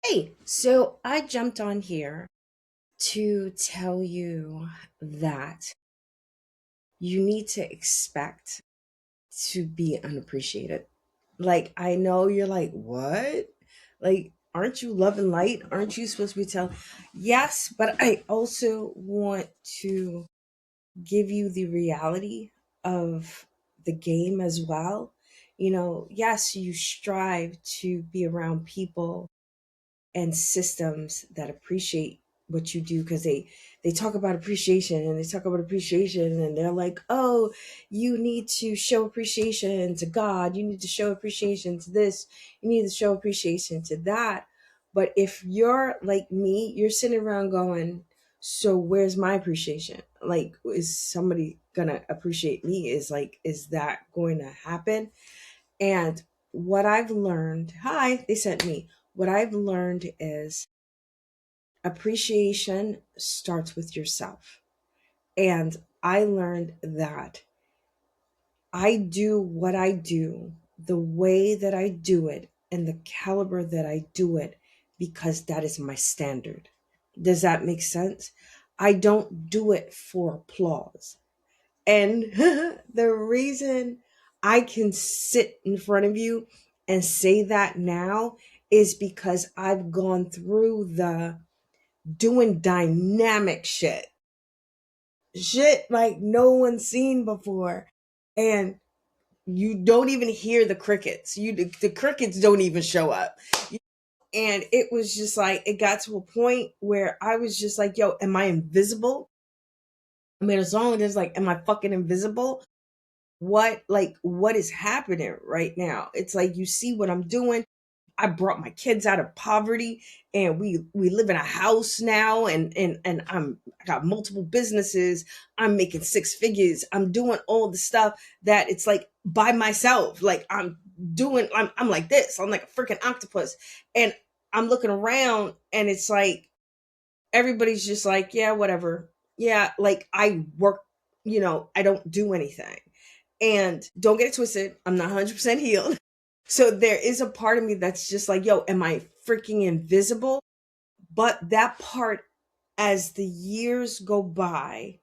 Hey, so I jumped on here to tell you that you need to expect to be unappreciated. Like, I know you're like, what? Like, aren't you love and light? Aren't you supposed to be telling? Yes, but I also want to give you the reality of the game as well. Yes, you strive to be around people and systems that appreciate what you do because they talk about appreciation and they talk about appreciation and they're like, oh, you need to show appreciation to God, you need to show appreciation to this, you need to show appreciation to that. But if you're like me, you're sitting around going, so where's my appreciation? Like, is somebody gonna appreciate me? Is that going to happen? And what I've learned, hi, they sent me. What I've learned is appreciation starts with yourself. And I learned that I do what I do the way that I do it and the caliber that I do it because that is my standard. Does that make sense? I don't do it for applause. And the reason I can sit in front of you and say that now is because I've gone through the doing dynamic shit like no one's seen before. And you don't even hear the crickets. The crickets don't even show up. And it was just like, it got to a point where I was just like, yo, am I invisible? I made a song that's like, am I fucking invisible? What is happening right now? It's like you see what I'm doing. I brought my kids out of poverty and we live in a house now, and I got multiple businesses. I'm making six figures. I'm doing all the stuff that it's like by myself. Like I'm like this. I'm like a freaking octopus. And I'm looking around and it's like everybody's just like, yeah, whatever. Yeah, like I work, I don't do anything. And don't get it twisted, I'm not 100% healed. So there is a part of me that's just like, yo, am I freaking invisible? But that part, as the years go by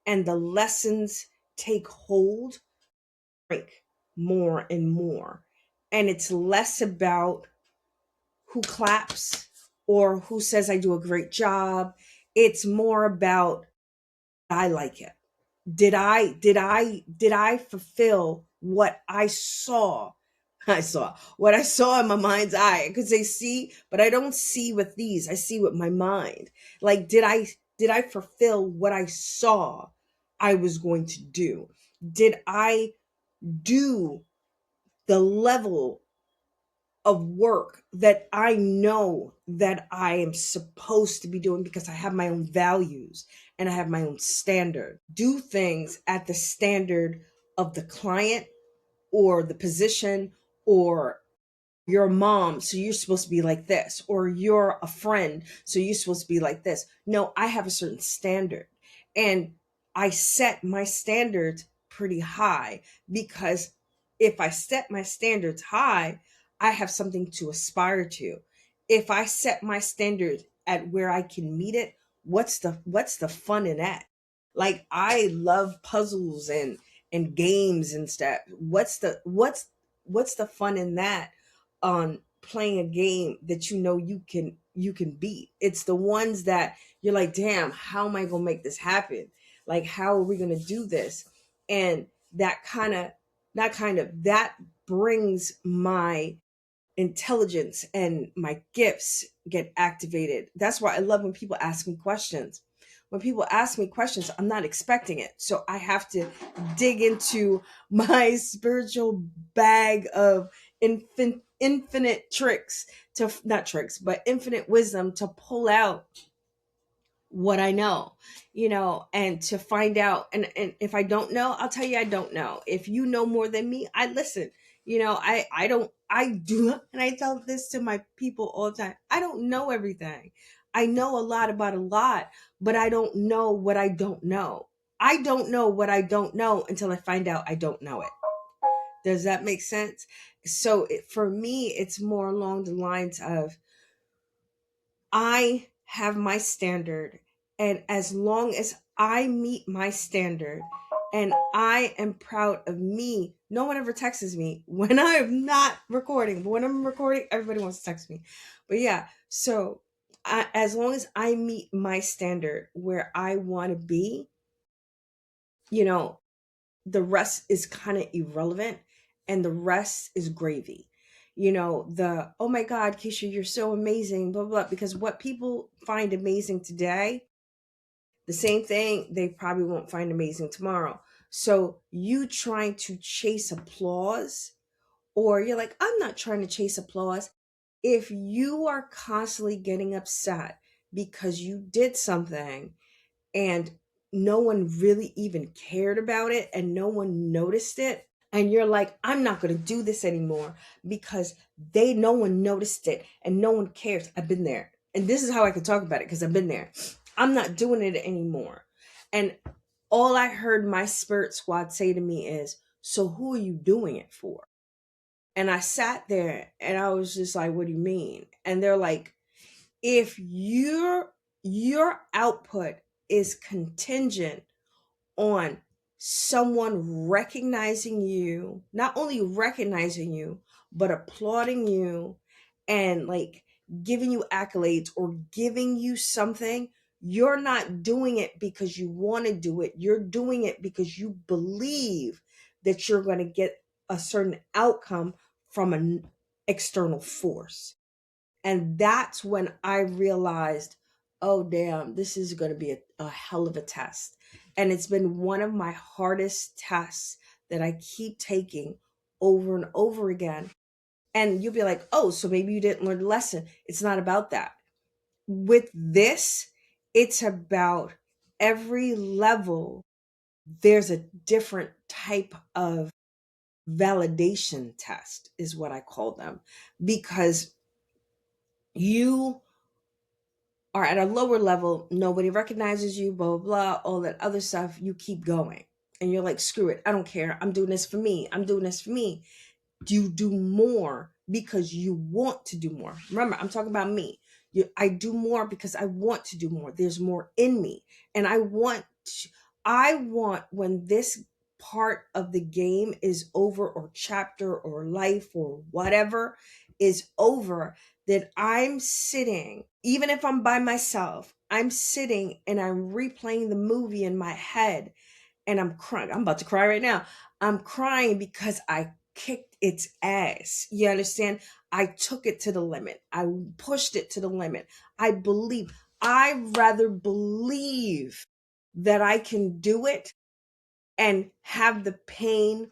and the lessons take hold, break more and more. And it's less about who claps or who says I do a great job. It's more about I like it. Did I fulfill what I saw? I saw what I saw in my mind's eye because they see, but I don't see with these. I see with my mind. Like, did I fulfill what I saw I was going to do? Did I do the level of work that I know that I am supposed to be doing because I have my own values and I have my own standard? Do things at the standard of the client or the position or your mom, so you're supposed to be like this, or you're a friend, so you're supposed to be like this. No, I have a certain standard. And I set my standards pretty high because if I set my standards high, I have something to aspire to. If I set my standards at where I can meet it, what's the fun in that? Like, I love puzzles and games and stuff. What's the fun in that? On playing a game that you can beat. It's the ones that you're like, damn, how am I gonna make this happen? Like, how are we gonna do this? And that brings my intelligence and my gifts get activated. That's why I love when people ask me questions. When people ask me questions, I'm not expecting it. So I have to dig into my spiritual bag of infinite tricks to not tricks, but infinite wisdom to pull out what I know, and to find out. And if I don't know, I'll tell you I don't know. If you know more than me, I listen. I don't I do and I tell this to my people all the time. I don't know everything. I know a lot about a lot, but I don't know what I don't know. I don't know what I don't know until I find out I don't know it. Does that make sense? So for me, it's more along the lines of I have my standard, and as long as I meet my standard and I am proud of me, no one ever texts me when I am not recording. But when I'm recording, everybody wants to text me. But yeah, so as long as I meet my standard where I want to be, you know, the rest is kind of irrelevant, and the rest is gravy. The oh my God, Keisha, you're so amazing, blah blah blah. Because what people find amazing today, the same thing they probably won't find amazing tomorrow. So you trying to chase applause, or you're like, I'm not trying to chase applause. If you are constantly getting upset because you did something and no one really even cared about it and no one noticed it, and you're like, I'm not going to do this anymore because no one noticed it and no one cares. I've been there, and this is how I can talk about it because I've been there. I'm not doing it anymore. And all I heard my spirit squad say to me is, so who are you doing it for? And I sat there and I was just like, what do you mean? And they're like, if your output is contingent on someone recognizing you, not only recognizing you, but applauding you and like giving you accolades or giving you something, you're not doing it because you want to do it. You're doing it because you believe that you're going to get a certain outcome from an external force. And that's when I realized, oh, damn, this is going to be a hell of a test. And it's been one of my hardest tests that I keep taking over and over again. And you'll be like, oh, so maybe you didn't learn the lesson. It's not about that. With this, it's about every level, there's a different type of validation test, is what I call them, because you are at a lower level, nobody recognizes you, blah, blah, blah, all that other stuff, you keep going. And you're like, screw it, I don't care. I'm doing this for me. I'm doing this for me. You do more because you want to do more. Remember, I'm talking about me. I do more because I want to do more. There's more in me. And I want when this part of the game is over, or chapter or life or whatever is over, that I'm sitting, even if I'm by myself, I'm sitting and I'm replaying the movie in my head and I'm crying. I'm about to cry right now. I'm crying because I kicked its ass. You understand? I took it to the limit. I pushed it to the limit. I rather believe that I can do it and have the pain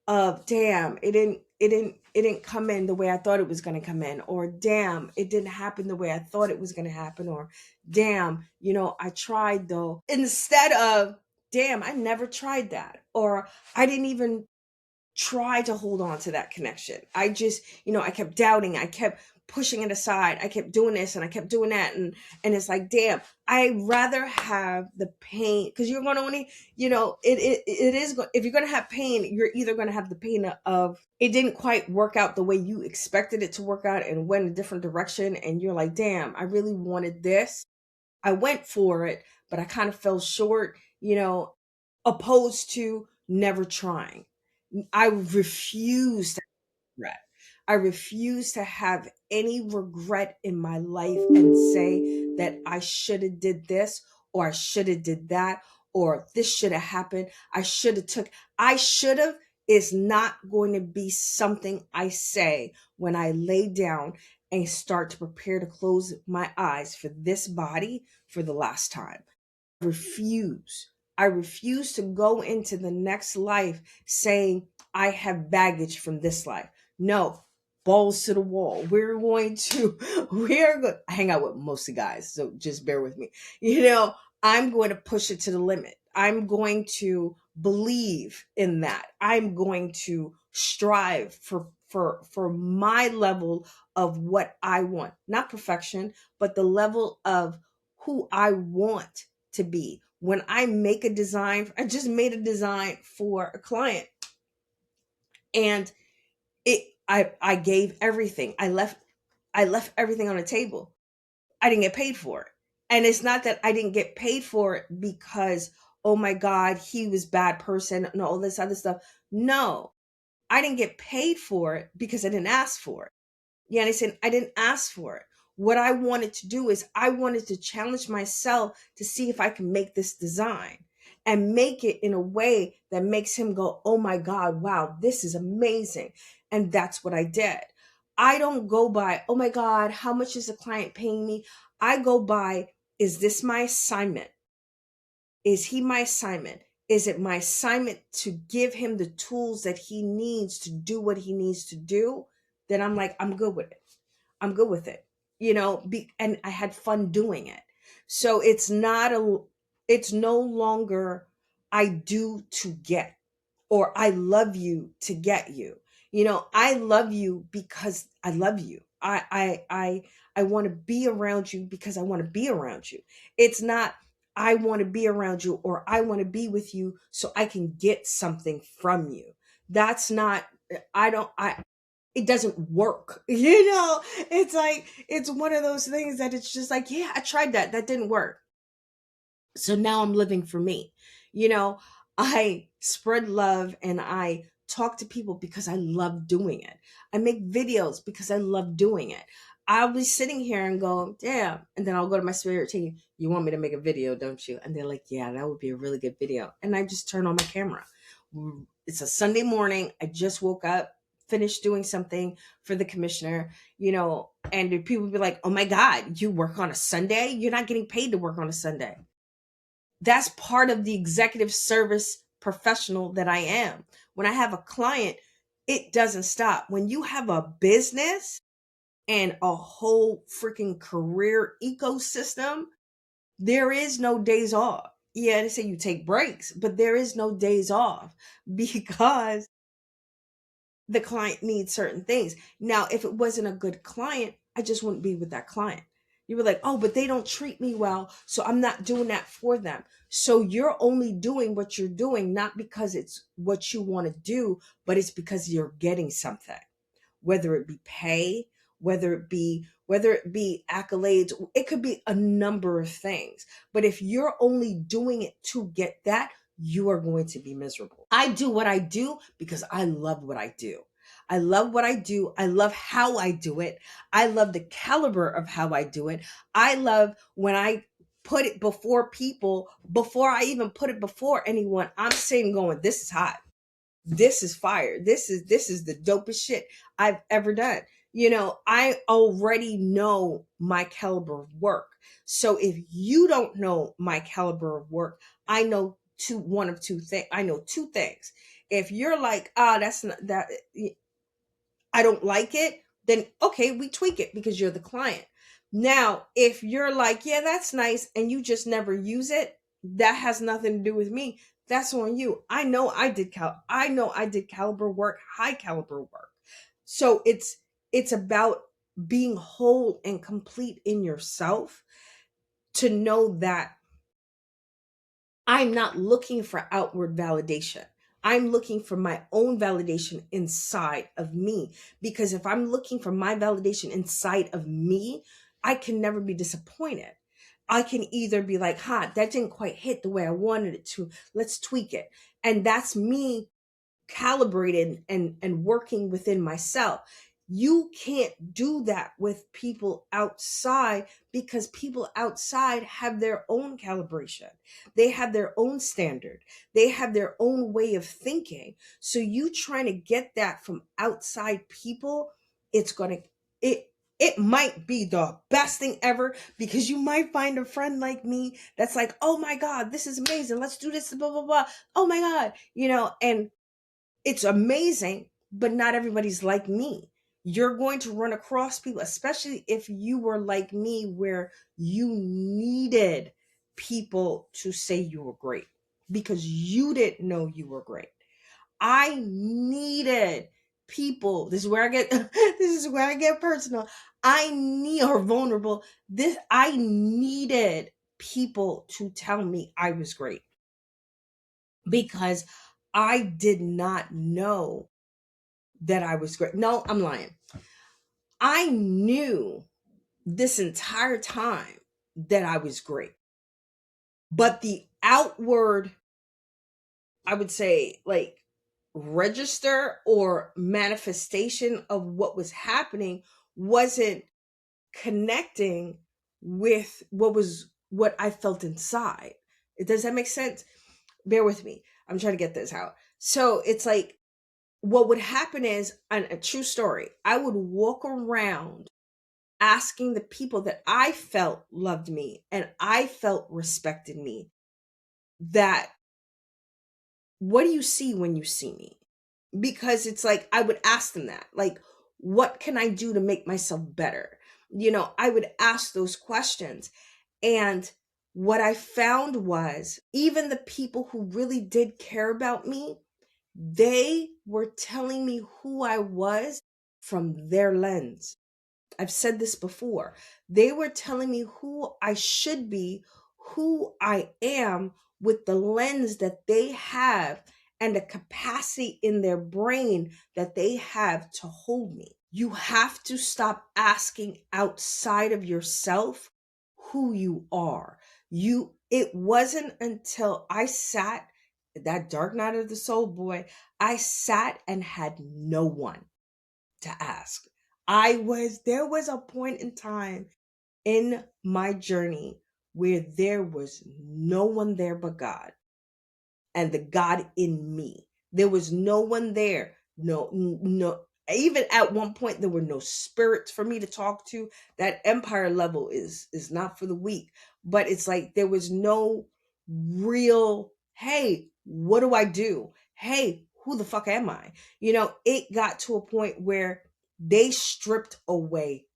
of, damn, it didn't come in the way I thought it was going to come in, or damn, it didn't happen the way I thought it was going to happen, or damn, I tried though, instead of damn, I never tried that, or I didn't even try to hold on to that connection. I just, I kept doubting, I kept pushing it aside, I kept doing this and I kept doing that, and it's like, damn, I rather have the pain, because you're going to only, it is if you're going to have pain, you're either going to have the pain of it didn't quite work out the way you expected it to work out and went a different direction, and you're like, damn, I really wanted this, I went for it, but I kind of fell short, opposed to never trying. I refuse to regret. I refuse to have any regret in my life and say that I should have did this, or I should have did that, or this should have happened. I should have is not going to be something I say when I lay down and start to prepare to close my eyes for this body for the last time. Refuse. I refuse to go into the next life saying I have baggage from this life. No, balls to the wall. I hang out with mostly guys, so just bear with me. I'm going to push it to the limit. I'm going to believe in that. I'm going to strive for my level of what I want. Not perfection, but the level of who I want to be. When I make a design, I just made a design for a client, and I gave everything. I left everything on the table. I didn't get paid for it. And it's not that I didn't get paid for it because, oh my God, he was a bad person and all this other stuff. No, I didn't get paid for it because I didn't ask for it. Yeah, and I said, I didn't ask for it. What I wanted to do is I wanted to challenge myself to see if I can make this design and make it in a way that makes him go, oh my God, wow, this is amazing. And that's what I did. I don't go by, oh my God, how much is the client paying me? I go by, is this my assignment? Is he my assignment? Is it my assignment to give him the tools that he needs to do what he needs to do? Then I'm like, I'm good with it. I'm good with it. And I had fun doing it. So it's no longer I do to get, or I love you to get you. I love you because I love you. I want to be around you because I want to be around you. It's not I want to be around you or I want to be with you so I can get something from you. That's not I don't I it doesn't work. It's like it's one of those things that it's just like, yeah, I tried that didn't work. So now I'm living for me. you know I spread love and I talk to people because I love doing it. I make videos because I love doing it. I'll be sitting here and go, damn, and then I'll go to my spirit team, you want me to make a video, don't you? And they're like, yeah, that would be a really good video. And I just turn on my camera. It's a Sunday morning, I just woke up, finished doing something for the commissioner, and people would be like, oh my God, you work on a Sunday? You're not getting paid to work on a Sunday. That's part of the executive service professional that I am. When I have a client, it doesn't stop. When you have a business and a whole freaking career ecosystem, there is no days off. Yeah, they say you take breaks, but there is no days off because the client needs certain things. Now, if it wasn't a good client, I just wouldn't be with that client. You were like, oh, but they don't treat me well, so I'm not doing that for them. So you're only doing what you're doing, not because it's what you want to do, but it's because you're getting something, whether it be pay, whether it be accolades. It could be a number of things. But if you're only doing it to get that, you are going to be miserable. I do what I do because I love what I do. I love what I do. I love how I do it. I love the caliber of how I do it. I love when I put it before people, before I even put it before anyone, I'm sitting going, this is hot. This is fire. This is the dopest shit I've ever done. I already know my caliber of work. So if you don't know my caliber of work, I know one of two things. I know two things. If you're like, that's not that, I don't like it, then okay, we tweak it because you're the client. Now, if you're like, yeah, that's nice, and you just never use it, that has nothing to do with me. That's on you. I know I did caliber work, high caliber work. So it's about being whole and complete in yourself to know that I'm not looking for outward validation. I'm looking for my own validation inside of me. Because if I'm looking for my validation inside of me, I can never be disappointed. I can either be like, that didn't quite hit the way I wanted it to. Let's tweak it. And that's me calibrated and working within myself. You can't do that with people outside because people outside have their own calibration. They have their own standard. They have their own way of thinking. So you trying to get that from outside people, it might be the best thing ever because you might find a friend like me that's like, oh my God, this is amazing. Let's do this, blah, blah, blah. Oh my God, and it's amazing, but not everybody's like me. You're going to run across people, especially if you were like me, where you needed people to say you were great because you didn't know you were great. I needed people. This is where I get this is where I get personal. Or vulnerable. I needed people to tell me I was great because I did not know that I was great. No, I'm lying. I knew this entire time that I was great. But the outward, I would say, like, register or manifestation of what was happening wasn't connecting with what I felt inside. Does that make sense? Bear with me. I'm trying to get this out. So it's like, what would happen is, a true story, I would walk around asking the people that I felt loved me and I felt respected me, that, what do you see when you see me? Because it's like, I would ask them that, like, what can I do to make myself better? I would ask those questions. And what I found was, even the people who really did care about me, they were telling me who I was from their lens. I've said this before. They were telling me who I should be, who I am, with the lens that they have and the capacity in their brain that they have to hold me. You have to stop asking outside of yourself who you are. It wasn't until I sat, that dark night of the soul, boy, I sat and had no one to ask. There was a point in time in my journey where there was no one there but God and the God in me. There was no one there. No. Even at one point, there were no spirits for me to talk to. That empire level is not for the weak. But it's like, there was no real, hey, what do I do? Hey, who the fuck am I? It got to a point where they stripped away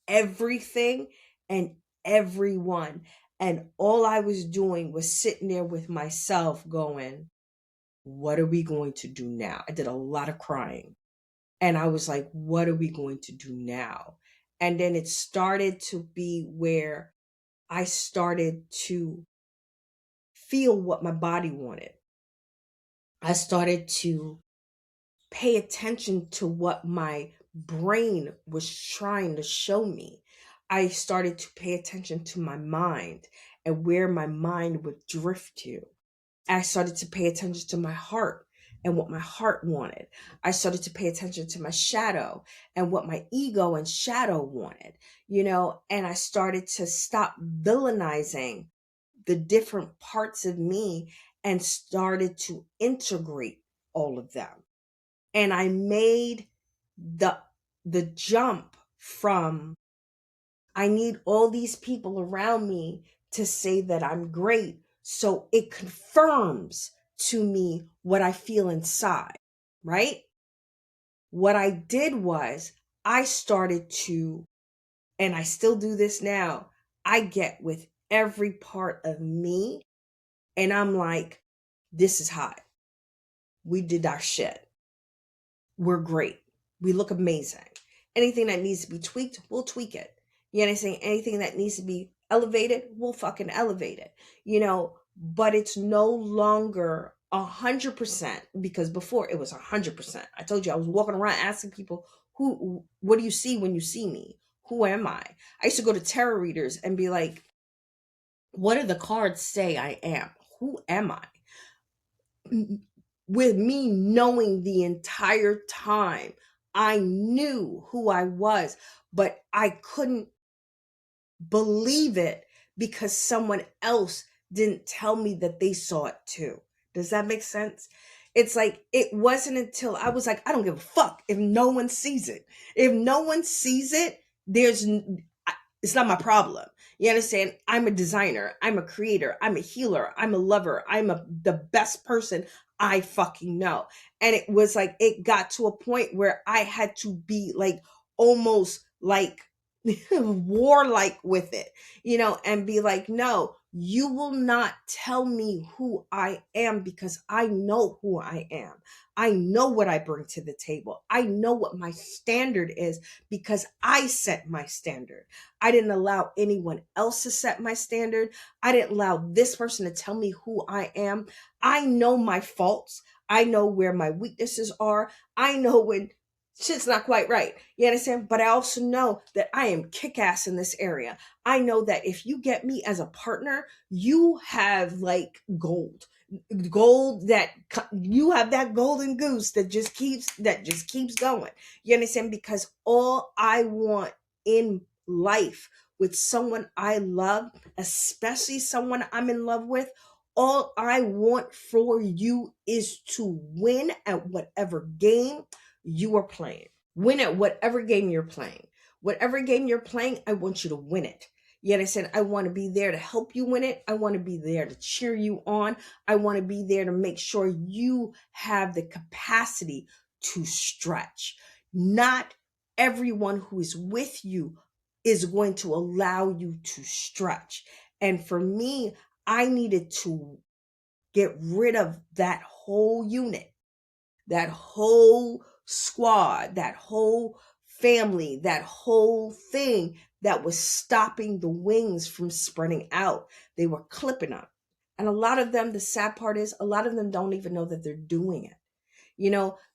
everything and everyone. And all I was doing was sitting there with myself going, what are we going to do now? I did a lot of crying. And I was like, what are we going to do now? And then it started to be where I started to feel what my body wanted. I started to pay attention to what my brain was trying to show me. I started to pay attention to my mind and where my mind would drift to. I started to pay attention to my heart and what my heart wanted. I started to pay attention to my shadow and what my ego and shadow wanted, and I started to stop villainizing the different parts of me and started to integrate all of them. And I made the jump from, I need all these people around me to say that I'm great, so it confirms to me what I feel inside, right? What I did was, I started to, and I still do this now, I get with every part of me and I'm like, this is hot. We did our shit. We're great. We look amazing. Anything that needs to be tweaked, we'll tweak it. You know what I'm saying? Anything that needs to be elevated, we'll fucking elevate it. But it's no longer 100%, because before it was 100%. I told you I was walking around asking people, what do you see when you see me? Who am I? I used to go to tarot readers and be like, what do the cards say I am? Who am I? With me knowing the entire time, I knew who I was, but I couldn't believe it because someone else didn't tell me that they saw it too. Does that make sense? It's like, it wasn't until I was like, I don't give a fuck if no one sees it. If no one sees it, it's not my problem. You understand? I'm a designer. I'm a creator. I'm a healer. I'm a lover. the best person I fucking know. And it was like, it got to a point where I had to be like, almost like warlike with it, and be like, no, you will not tell me who I am, because I know who I am. I know what I bring to the table. I know what my standard is, because I set my standard. I didn't allow anyone else to set my standard. I didn't allow this person to tell me who I am. I know my faults. I know where my weaknesses are. I know when shit's not quite right. You understand? But I also know that I am kick-ass in this area. I know that if you get me as a partner, you have like gold that you have that golden goose that just keeps going. You understand? Because all I want in life with someone I love, especially someone I'm in love with, all I want for you is to win at whatever game you are playing. Win at whatever game you're playing. Whatever game you're playing, I want you to win it. Yet I said, I want to be there to help you win it. I want to be there to cheer you on. I want to be there to make sure you have the capacity to stretch. Not everyone who is with you is going to allow you to stretch. And for me, I needed to get rid of that whole unit, that whole squad, that whole family, that whole thing that was stopping the wings from spreading out. They were clipping them. And a lot of them, the sad part is, a lot of them don't even know that they're doing it.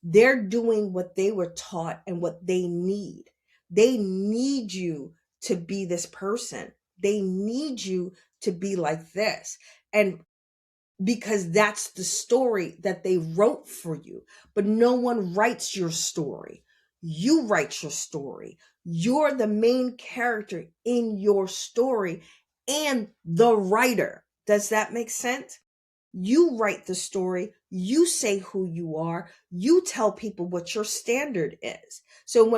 They're doing what they were taught and what they need. They need you to be this person. They need you to be like this. And because that's the story that they wrote for you. But no one writes your story. You write your story. You're the main character in your story and the writer. Does that make sense? You write the story. You say who you are. You tell people what your standard is. So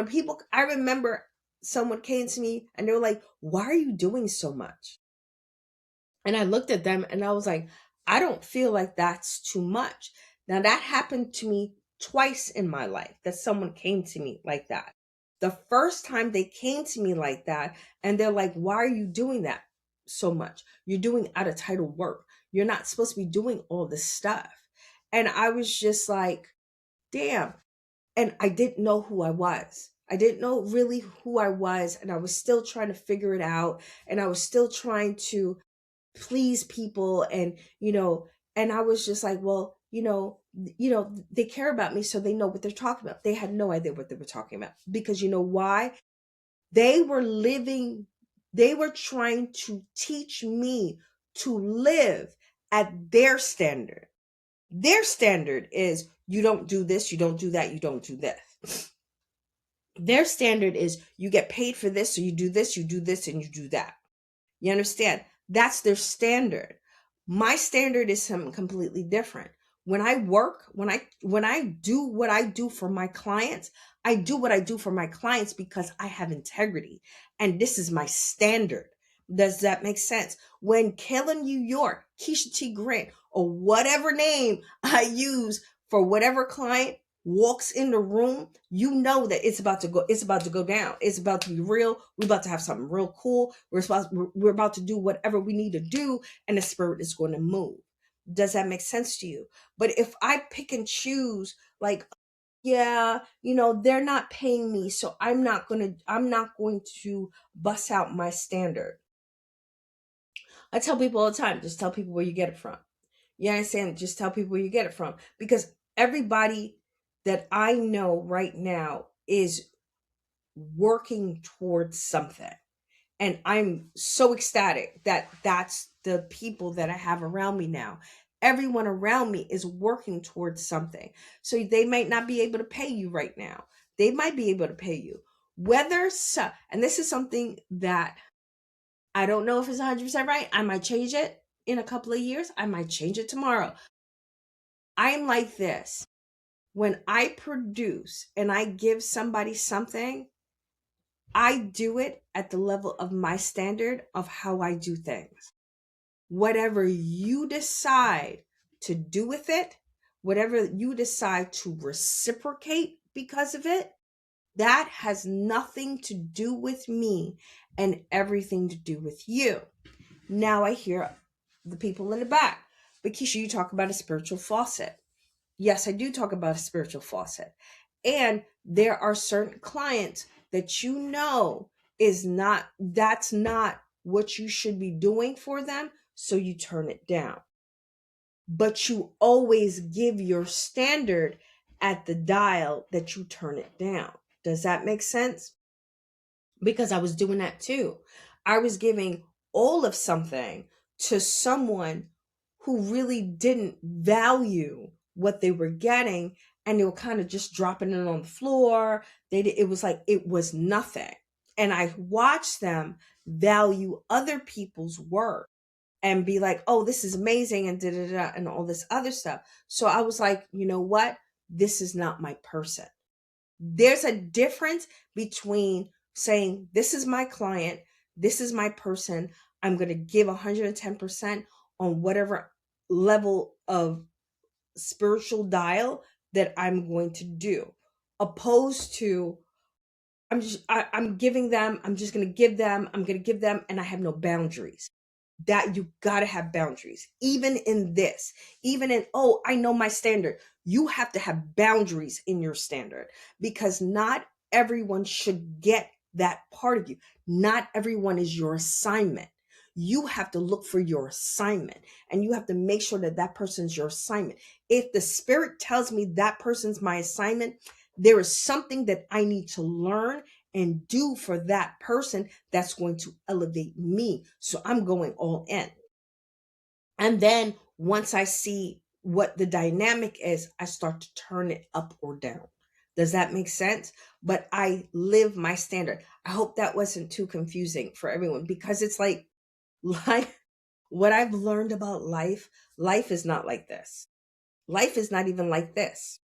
I remember someone came to me and they were like, why are you doing so much? And I looked at them and I was like, I don't feel like that's too much. Now, that happened to me twice in my life, that someone came to me like that. The first time they came to me like that, and they're like, why are you doing that so much? You're doing out of title work. You're not supposed to be doing all this stuff. And I was just like, damn. And I didn't know who I was. I didn't know really who I was. And I was still trying to figure it out. And I was still trying to please people, and I was just like, well, they care about me, so they know what they're talking about. They had no idea what they were talking about, because you know why? They were trying to teach me to live at their standard. Their standard is, you don't do this, you don't do that, you don't do this. Their standard is, you get paid for this, so you do this, and you do that. You understand? That's their standard. My standard is something completely different. When I work, when I do what I do for my clients, I do what I do for my clients because I have integrity. And this is my standard. Does that make sense? When Kayla New York, Keisha T. Grant, or whatever name I use for whatever client walks in the room, you know that it's about to go down. It's about to be real. We're about to have something real cool. We're about to do whatever we need to do, and the spirit is going to move. Does that make sense to you? But if I pick and choose, like, yeah, they're not paying me, so I'm not going to bust out my standard. I tell people all the time, just tell people where you get it from. You understand? Just tell people where you get it from. Because everybody that I know right now is working towards something. And I'm so ecstatic that that's the people that I have around me now. Everyone around me is working towards something. So they might not be able to pay you right now. They might be able to pay you. And this is something that I don't know if it's 100% right. I might change it in a couple of years. I might change it tomorrow. I'm like this. When I produce and I give somebody something, I do it at the level of my standard of how I do things. Whatever you decide to do with it, whatever you decide to reciprocate because of it, that has nothing to do with me and everything to do with you. Now I hear the people in the back. But Keisha, you talk about a spiritual faucet. Yes, I do talk about a spiritual faucet. And there are certain clients that that's not what you should be doing for them, so you turn it down. But you always give your standard at the dial that you turn it down. Does that make sense? Because I was doing that too. I was giving all of something to someone who really didn't value what they were getting, and they were kind of just dropping it on the floor. It was like it was nothing. And I watched them value other people's work and be like, "Oh, this is amazing," and da da da, and all this other stuff. So I was like, you know what? This is not my person. There's a difference between saying, this is my client, this is my person, I'm going to give 110% on whatever level of spiritual dial that I'm going to do, opposed to I'm giving them, I'm just going to give them, I'm going to give them, and I have no boundaries. That you got to have boundaries, even in this, even in, oh, I know my standard. You have to have boundaries in your standard, because not everyone should get that part of you. Not everyone is your assignment. You have to look for your assignment, and you have to make sure that that person's your assignment. If the spirit tells me that person's my assignment, there is something that I need to learn and do for that person that's going to elevate me. So I'm going all in. And then once I see what the dynamic is, I start to turn it up or down. Does that make sense? But I live my standard. I hope that wasn't too confusing for everyone, because it's like life, what I've learned about life, life is not like this. Life is not even like this.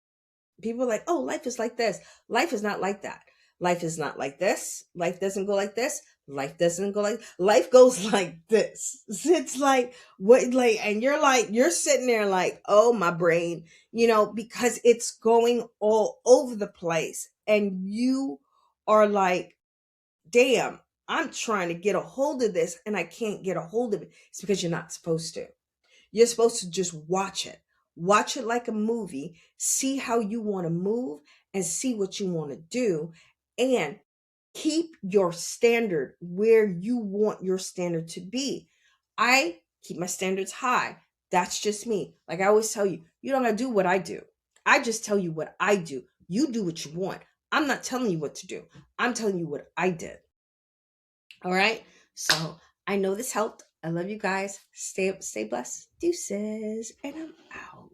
People are like, oh, life is like this. Life is not like that. Life is not like this. Life doesn't go like this. Life doesn't go like, life goes like this. It's like what, like, and you're like, you're sitting there like, oh, my brain, because it's going all over the place. And you are like, damn, I'm trying to get a hold of this and I can't get a hold of it. It's because you're not supposed to. You're supposed to just watch it. Watch it like a movie, see how you want to move and see what you want to do, and keep your standard where you want your standard to be. I keep my standards high. That's just me. Like I always tell you, you don't gotta do what I do. I just tell you what I do. You do what you want. I'm not telling you what to do. I'm telling you what I did. All right. So I know this helped. I love you guys. Stay blessed. Deuces. And I'm out.